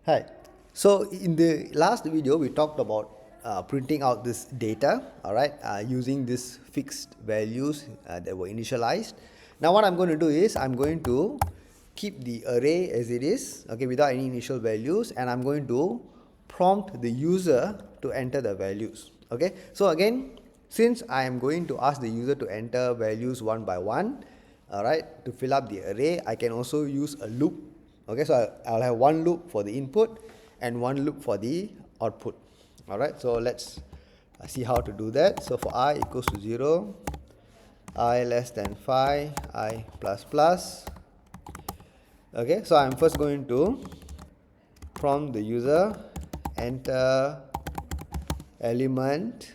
Hi. So in the last video, we talked about printing out this data, all right, using these fixed values that were initialized. Now what I'm going to do is I'm going to keep the array as it is, okay, without any initial values, and I'm going to prompt the user to enter the values. Okay. So again, since I am going to ask the user to enter values one by one, all right, to fill up the array, I can also use a loop. Okay, so I'll have one loop for the input and one loop for the output. All right, so let's see how to do that. So for I equals to 0, I less than 5, I plus plus. Okay, so I'm first going to prompt the user, enter element.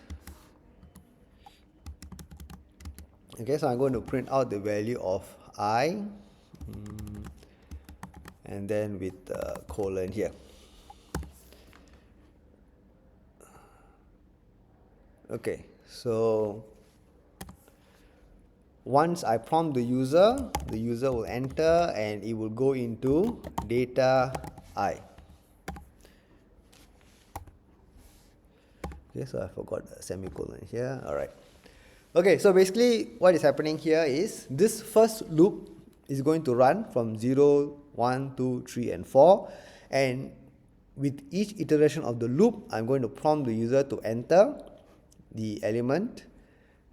Okay, so I'm going to print out the value of I, and then with colon here. Okay, so once I prompt the user will enter and it will go into data I. Okay, so I forgot the semicolon here. All right. Okay, so basically what is happening here is this first loop is going to run from 0, 1, 2, 3, and 4. And with each iteration of the loop, I'm going to prompt the user to enter the element,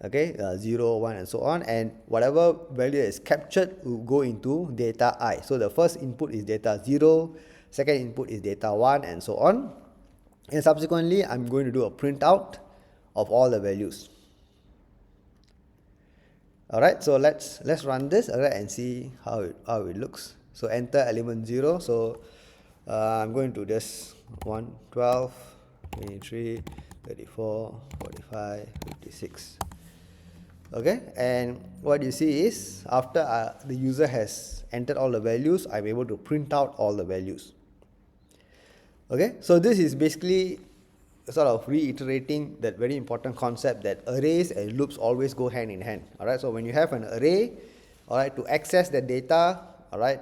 okay, 0, 1, and so on, and whatever value is captured will go into data I. So the first input is data 0, second input is data 1, and so on. And subsequently, I'm going to do a printout of all the values. All right, so let's run this, all right, and see how it looks. So enter element 0. So I'm going to just 1, 12, 23, 34, 45, 56. Okay, and what you see is after the user has entered all the values, I'm able to print out all the values. Okay, so this is basically sort of reiterating that very important concept that arrays and loops always go hand in hand. All right, so when you have an array, all right, to access the data, all right,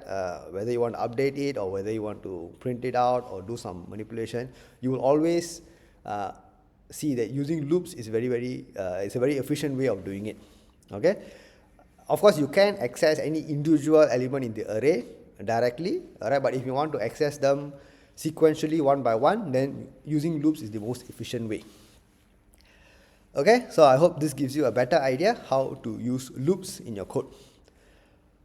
whether you want to update it or whether you want to print it out or do some manipulation, you will always see that using loops is it's a very efficient way of doing it. Okay, of course you can access any individual element in the array directly, all right, but if you want to access them sequentially one by one, then using loops is the most efficient way. Okay, so I hope this gives you a better idea how to use loops in your code.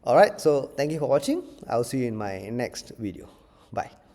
Alright, so thank you for watching. I'll see you in my next video. Bye.